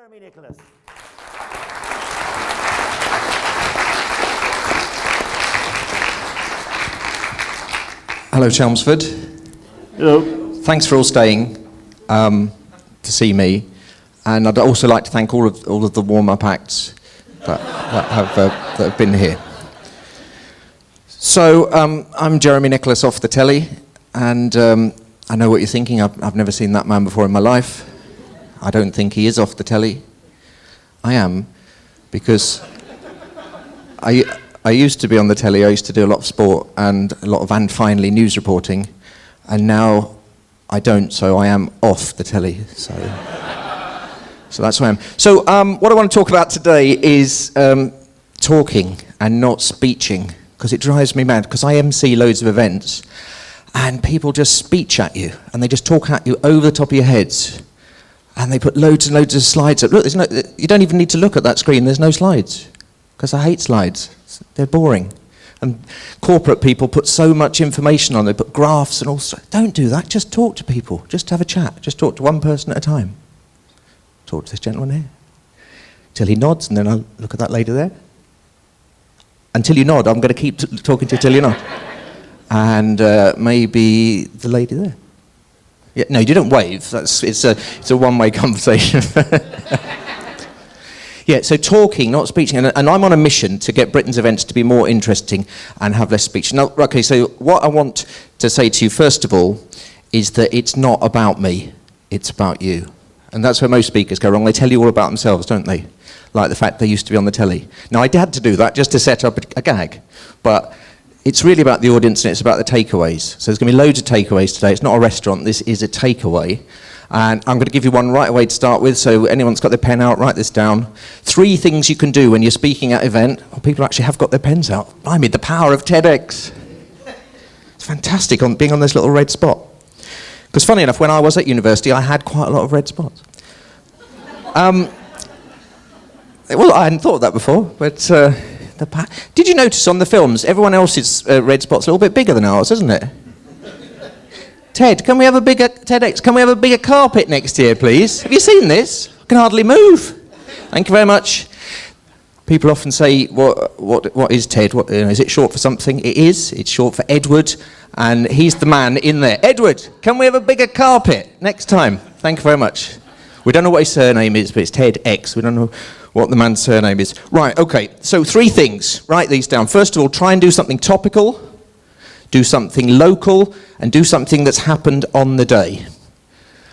Jeremy Nicholas. Hello, Chelmsford. Hello. Thanks for all staying to see me, and I'd also like to thank all of the warm-up acts that have been here. So I'm Jeremy Nicholas off the telly, and I know what you're thinking. I've never seen that man before in my life. I don't think he is off the telly. I am, because I used to be on the telly. I used to do a lot of sport and a lot of and finally news reporting, and now I don't, so I am off the telly. So that's who I am. So what I want to talk about today is talking and not speeching, because it drives me mad, because I MC loads of events and people just speech at you and they just talk at you over the top of your heads, and they put loads and loads of slides up. Look, you don't even need to look at that screen. There's no slides, because I hate slides. They're boring. And corporate people put so much information on. They put graphs and all sorts. Don't do that. Just talk to people. Just have a chat. Just talk to one person at a time. Talk to this gentleman here. Till he nods, and then I'll look at that lady there. Until you nod, I'm going to keep talking to you till you nod. And maybe the lady there. Yeah, no, you don't wave. It's a one-way conversation. Yeah, so talking, not speeching, and I'm on a mission to get Britain's events to be more interesting and have less speech. Now, okay, so what I want to say to you, first of all, is that it's not about me, it's about you. And that's where most speakers go wrong. They tell you all about themselves, don't they? Like the fact they used to be on the telly. Now, I had to do that just to set up a gag, but it's really about the audience and it's about the takeaways. So there's going to be loads of takeaways today. It's not a restaurant, this is a takeaway. And I'm going to give you one right away to start with, so anyone's got their pen out, write this down. 3 things you can do when you're speaking at an event. Well, people actually have got their pens out. I mean, the power of TEDx. It's fantastic being on this little red spot. Because funny enough, when I was at university, I had quite a lot of red spots. Well, I hadn't thought of that before, but did you notice on the films, everyone else's red spot's a little bit bigger than ours, isn't it? Ted, can we have a bigger TEDx? Can we have a bigger carpet next year, please? Have you seen this? I can hardly move. Thank you very much. People often say, "What is TED? Is it short for something?" It is. It's short for Edward, and he's the man in there. Edward, can we have a bigger carpet next time? Thank you very much. We don't know what his surname is, but it's TEDx. We don't know what the man's surname is. Right. Okay. So 3 things. Write these down. First of all, try and do something topical. Do something local, and do something that's happened on the day.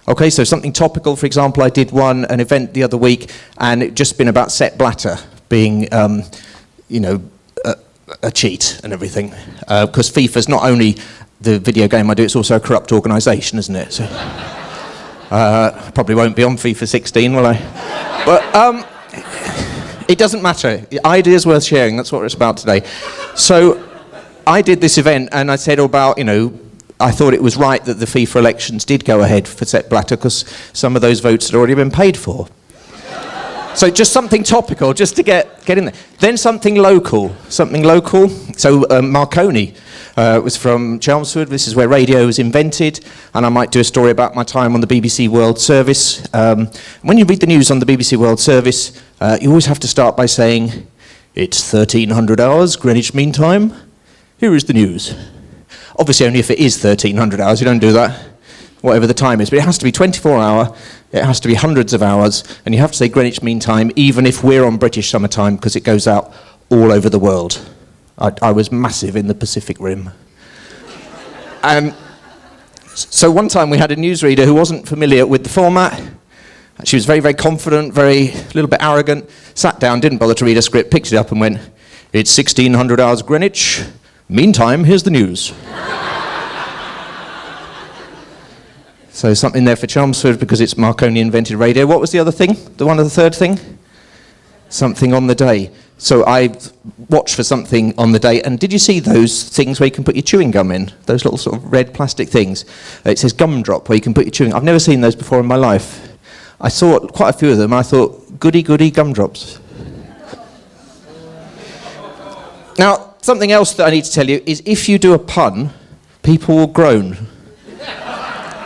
Okay, so something topical, for example, I did an event the other week, and it just been about Sepp Blatter being, a cheat and everything. Because FIFA's not only the video game I do, it's also a corrupt organisation, isn't it? So, probably won't be on FIFA 16, will I? But it doesn't matter. Ideas worth sharing, that's what it's about today. So I did this event and I said about, I thought it was right that the FIFA elections did go ahead for Sepp Blatter because some of those votes had already been paid for. So just something topical, just to get in there. Then something local. So Marconi was from Chelmsford. This is where radio was invented, and I might do a story about my time on the BBC World Service. When you read the news on the BBC World Service, you always have to start by saying, "It's 1300 hours, Greenwich Mean Time. Here is the news." Obviously, only if it is 1300 hours, you don't do that, whatever the time is. But it has to be 24-hour, it has to be hundreds of hours, and you have to say Greenwich Mean Time, even if we're on British summertime, because it goes out all over the world. I was massive in the Pacific Rim. So one time we had a newsreader who wasn't familiar with the format. She was very, very confident, a little bit arrogant, sat down, didn't bother to read a script, picked it up and went, "It's 1600 hours Greenwich. Meantime, here's the news." So something there for Chelmsford because it's Marconi invented radio. What was the other thing? The third thing? Something on the day. So I watched for something on the day, and did you see those things where you can put your chewing gum in? Those little sort of red plastic things. It says gumdrop where you can put your chewing. I've never seen those before in my life. I saw quite a few of them. I thought, goody gumdrops. Now, something else that I need to tell you is if you do a pun, people will groan.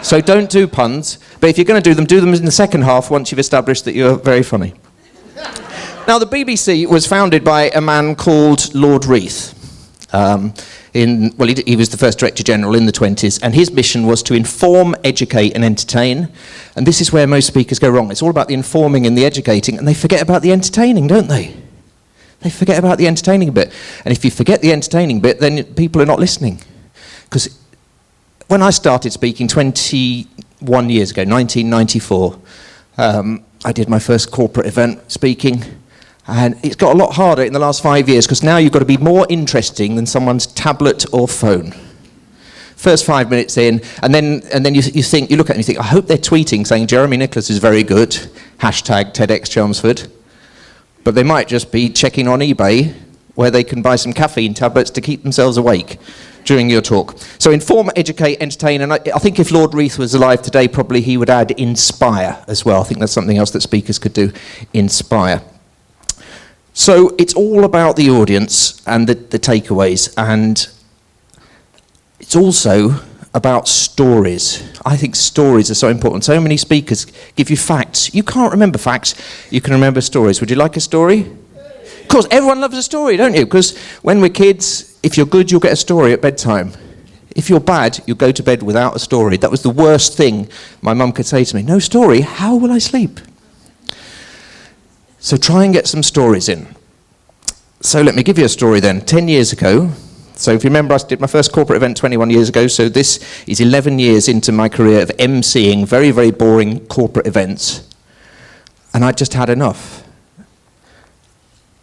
So don't do puns, but if you're going to do them in the second half once you've established that you're very funny. Now, the BBC was founded by a man called Lord Reith. He was the first Director General in the 20s, and his mission was to inform, educate, and entertain. And this is where most speakers go wrong. It's all about the informing and the educating, and they forget about the entertaining, don't they? They forget about the entertaining bit. And if you forget the entertaining bit, then people are not listening. Because when I started speaking 21 years ago, 1994, I did my first corporate event speaking. And it's got a lot harder in the last 5 years because now you've got to be more interesting than someone's tablet or phone. First 5 minutes in, and then you think, you look at it and you think, I hope they're tweeting saying Jeremy Nicholas is very good, hashtag TEDxChelmsford. But they might just be checking on eBay where they can buy some caffeine tablets to keep themselves awake during your talk. So inform, educate, entertain, and I think if Lord Reith was alive today, probably he would add inspire as well. I think that's something else that speakers could do, inspire. So it's all about the audience and the takeaways, and it's also about stories. I think stories are so important. So many speakers give you facts. You can't remember facts, you can remember stories. Would you like a story? Of course, everyone loves a story, don't you? Because when we're kids, if you're good, you'll get a story at bedtime. If you're bad, you'll go to bed without a story. That was the worst thing my mum could say to me. No story? How will I sleep? So try and get some stories in. So let me give you a story then. 10 years ago, so if you remember, I did my first corporate event 21 years ago, so this is 11 years into my career of emceeing very, very boring corporate events. And I just had enough.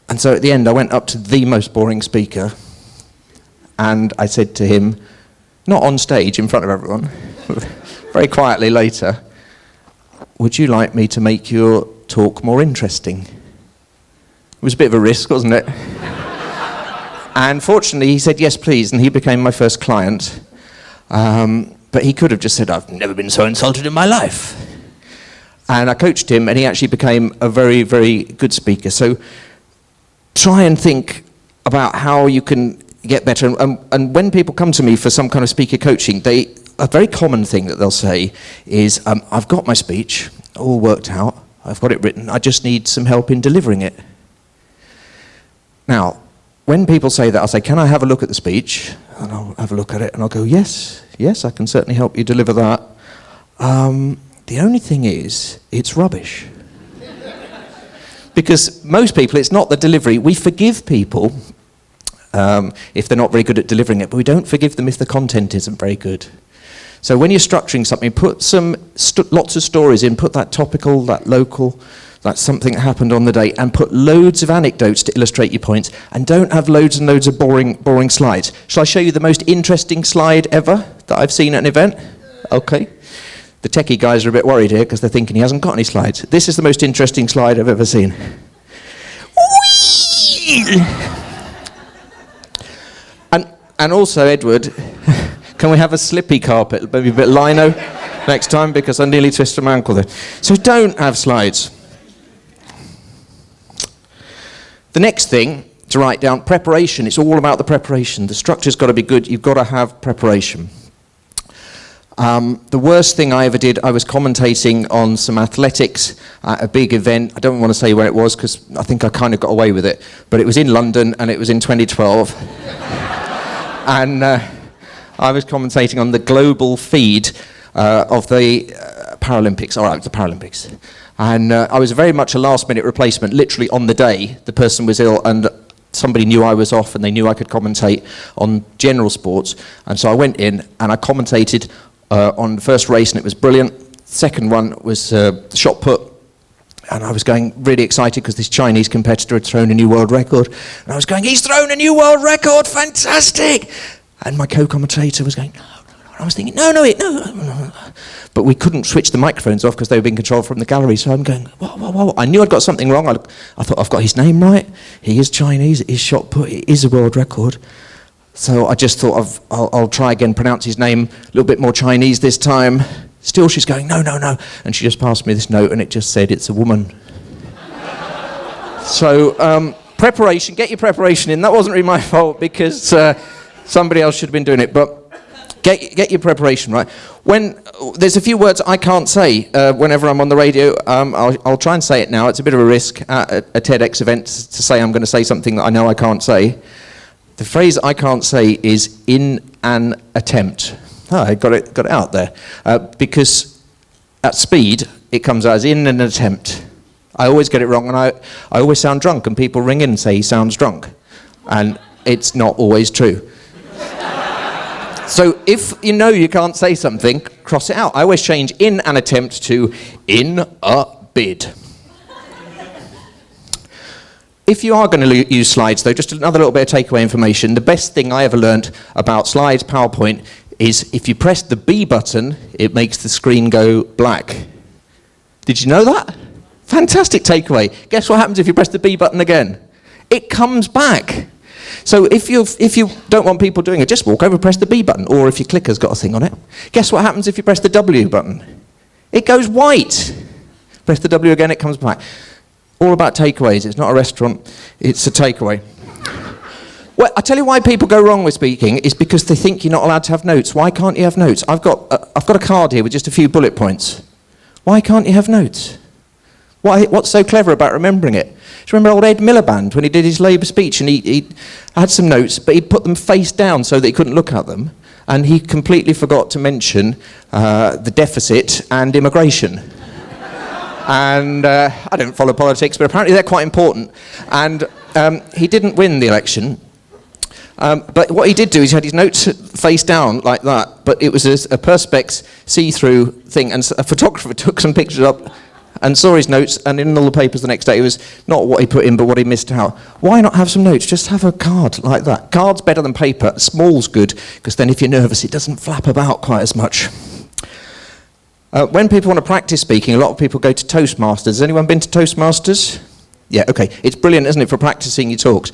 And so at the end, I went up to the most boring speaker, and I said to him, not on stage in front of everyone, very quietly later, would you like me to make your talk more interesting? It was a bit of a risk, wasn't it? And fortunately, he said, yes, please, and he became my first client. But he could have just said, I've never been so insulted in my life. And I coached him, and he actually became a very, very good speaker. So try and think about how you can get better. And when people come to me for some kind of speaker coaching, a very common thing that they'll say is, I've got my speech all worked out, I've got it written, I just need some help in delivering it. Now, when people say that, I'll say, can I have a look at the speech? And I'll have a look at it, and I'll go, yes, I can certainly help you deliver that. The only thing is, it's rubbish. Because most people, it's not the delivery. We forgive people if they're not very good at delivering it, but we don't forgive them if the content isn't very good. So when you're structuring something, put lots of stories in, put that topical, that local, that's something that happened on the day, and put loads of anecdotes to illustrate your points, and don't have loads and loads of boring slides. Shall I show you the most interesting slide ever that I've seen at an event? Okay. The techie guys are a bit worried here because they're thinking he hasn't got any slides. This is the most interesting slide I've ever seen. And also, Edward, can we have a slippy carpet, maybe a bit lino next time, because I nearly twisted my ankle there. So don't have slides. The next thing to write down, preparation. It's all about the preparation. The structure's got to be good. You've got to have preparation. The worst thing I ever did, I was commentating on some athletics at a big event. I don't want to say where it was because I think I kind of got away with it. But it was in London and it was in 2012. And I was commentating on the global feed of the Paralympics. All right, the Paralympics. And I was very much a last-minute replacement. Literally on the day, the person was ill and somebody knew I was off and they knew I could commentate on general sports. And so I went in and I commentated on the first race, and it was brilliant. Second one was the shot put, and I was going really excited because this Chinese competitor had thrown a new world record. And I was going, he's thrown a new world record, fantastic! And my co-commentator was going, no. I was thinking, no. But we couldn't switch the microphones off because they were being controlled from the gallery. So I'm going, whoa. I knew I'd got something wrong. I thought, I've got his name right. He is Chinese, it is shot put, it is a world record. So I just thought, I'll try again, pronounce his name a little bit more Chinese this time. Still she's going, no. And she just passed me this note and it just said, it's a woman. So preparation, get your preparation in. That wasn't really my fault because somebody else should have been doing it. But Get your preparation right. When there's a few words I can't say whenever I'm on the radio, I'll try and say it now. It's a bit of a risk at a TEDx event to say I'm going to say something that I know I can't say. The phrase I can't say is "in an attempt." Oh, I got it out there because at speed it comes out as "in an attempt." I always get it wrong, and I always sound drunk, and people ring in and say he sounds drunk, and it's not always true. So if you know you can't say something, cross it out. I always change "in an attempt" to "in a bid." If you are going to use slides, though, just another little bit of takeaway information. The best thing I ever learned about slides, PowerPoint, is if you press the B button, it makes the screen go black. Did you know that? Fantastic takeaway. Guess what happens if you press the B button again? It comes back. So if you don't want people doing it, just walk over and press the B button. Or if your clicker's got a thing on it, guess what happens if you press the W button? It goes white. Press the W again, it comes back. All about takeaways. It's not a restaurant, it's a takeaway. Well, I tell you why people go wrong with speaking is because they think you're not allowed to have notes. Why can't you have notes? I've got a card here with just a few bullet points. Why can't you have notes? What's so clever about remembering it? Do you remember old Ed Miliband when he did his Labour speech and he had some notes, but he put them face down so that he couldn't look at them, and he completely forgot to mention the deficit and immigration. And I don't follow politics, but apparently they're quite important. And he didn't win the election. But what he did do is he had his notes face down like that, but it was a perspex see-through thing, and a photographer took some pictures up and saw his notes, and in all the papers the next day it was not what he put in, but what he missed out. Why not have some notes? Just have a card like that. Card's better than paper. Small's good, because then if you're nervous, it doesn't flap about quite as much. When people want to practice speaking, a lot of people go to Toastmasters. Has anyone been to Toastmasters? Yeah, okay. It's brilliant, isn't it, for practicing your talks.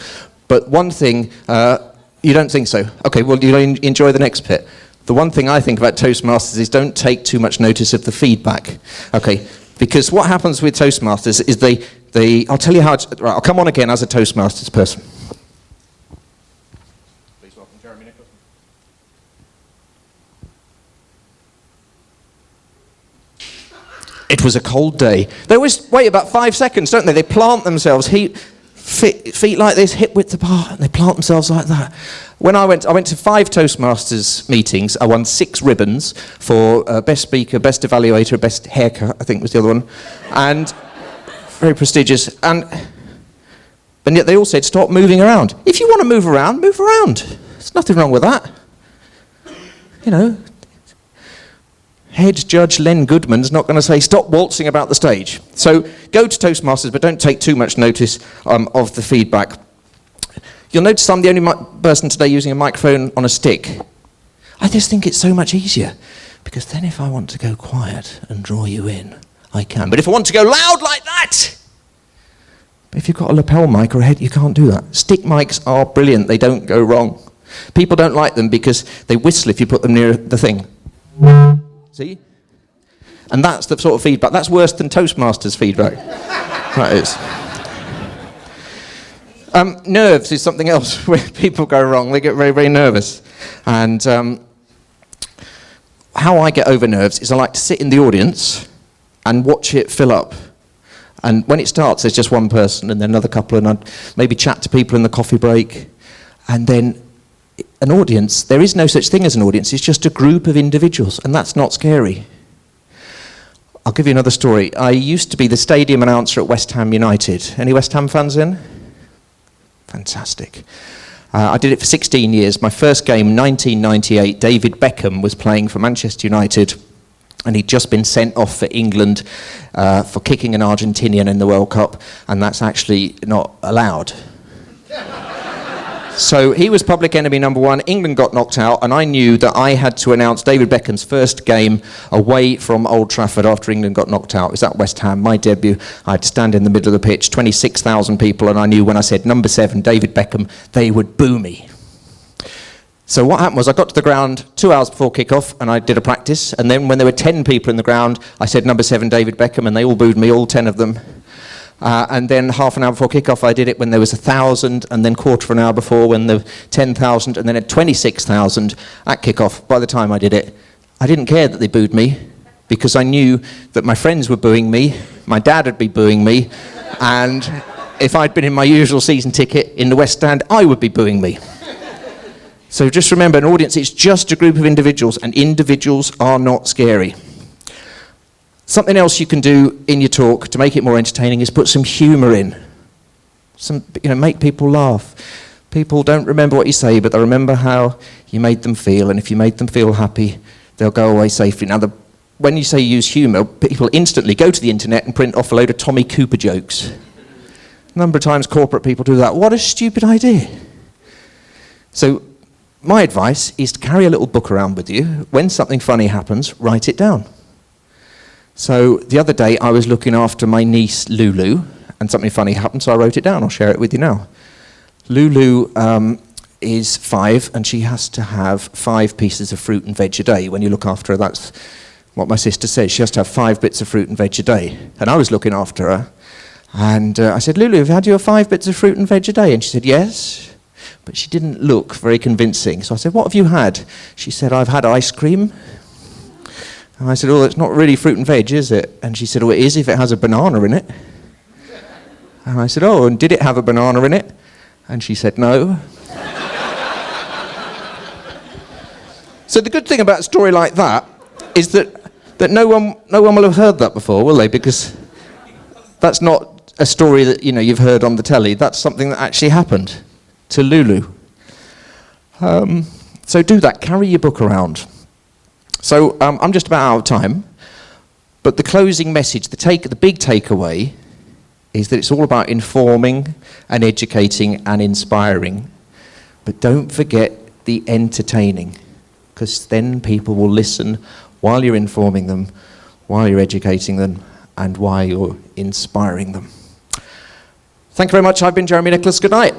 But one thing, you don't think so. Okay, well, you enjoy the next bit. The one thing I think about Toastmasters is don't take too much notice of the feedback. Okay, because what happens with Toastmasters is I'll tell you how right, I'll come on again as a Toastmasters person. Please welcome Jeremy Nicholson. It was a cold day. They always wait about 5 seconds, don't they? They plant themselves, feet like this, hip width apart, and they plant themselves like that. When I went to 5 Toastmasters meetings. I won 6 ribbons for best speaker, best evaluator, best haircut, I think was the other one, and very prestigious. And yet they all said, stop moving around. If you want to move around, move around. There's nothing wrong with that. You know, head judge Len Goodman's not going to say, stop waltzing about the stage. So go to Toastmasters, but don't take too much notice of the feedback. You'll notice I'm the only person today using a microphone on a stick. I just think it's so much easier, because then if I want to go quiet and draw you in, I can. But if I want to go loud like that, if you've got a lapel mic or a head, you can't do that. Stick mics are brilliant. They don't go wrong. People don't like them because they whistle if you put them near the thing. See? And that's the sort of feedback. That's worse than Toastmasters feedback. That is. Nerves is something else where people go wrong. They get very, very nervous. And how I get over nerves is I like to sit in the audience and watch it fill up. And when it starts, there's just one person and then another couple, and I'd maybe chat to people in the coffee break. And then an audience, there is no such thing as an audience, it's just a group of individuals, and that's not scary. I'll give you another story. I used to be the stadium announcer at West Ham United. Any West Ham fans in? Fantastic. I did it for 16 years. My first game, 1998, David Beckham was playing for Manchester United, and he'd just been sent off for England for kicking an Argentinian in the World Cup, and that's actually not allowed. So he was public enemy number 1. England got knocked out, and I knew that I had to announce David Beckham's first game away from Old Trafford after England got knocked out. It was at West Ham, my debut. I had to stand in the middle of the pitch, 26,000 people, and I knew when I said number 7, David Beckham, they would boo me. So what happened was I got to the ground 2 hours before kick-off, and I did a practice, and then when there were 10 people in the ground, I said number 7, David Beckham, and they all booed me, all 10 of them. And then half an hour before kick-off, I did it when there was 1,000, and then quarter of an hour before when there were 10,000, and then at 26,000 at kick-off. By the time I did it, I didn't care that they booed me, because I knew that my friends were booing me, my dad would be booing me, and if I'd been in my usual season ticket in the West Stand, I would be booing me. So just remember, an audience is just a group of individuals, and individuals are not scary. Something else you can do in your talk to make it more entertaining is put some humour in. Make people laugh. People don't remember what you say, but they remember how you made them feel, and if you made them feel happy, they'll go away safely. Now, when you say use humour, people instantly go to the internet and print off a load of Tommy Cooper jokes. A number of times corporate people do that. What a stupid idea. So my advice is to carry a little book around with you. When something funny happens, write it down. So the other day I was looking after my niece Lulu, and something funny happened, so I wrote it down. I'll share it with you now. Lulu is 5, and she has to have 5 pieces of fruit and veg a day. When you look after her, that's what my sister says. She has to have 5 bits of fruit and veg a day. And I was looking after her, and I said, Lulu, have you had your 5 bits of fruit and veg a day? And she said, yes. But she didn't look very convincing. So I said, what have you had? She said, I've had ice cream. And I said, oh, it's not really fruit and veg, is it? And she said, oh, it is if it has a banana in it. And I said, oh, and did it have a banana in it? And she said, no. So the good thing about a story like that is that no one will have heard that before, will they? Because that's not a story that you've heard on the telly. That's something that actually happened to Lulu. So do that. Carry your book around. So I'm just about out of time, but the closing message, the big takeaway, is that it's all about informing and educating and inspiring. But don't forget the entertaining, because then people will listen while you're informing them, while you're educating them, and while you're inspiring them. Thank you very much. I've been Jeremy Nicholas. Good night.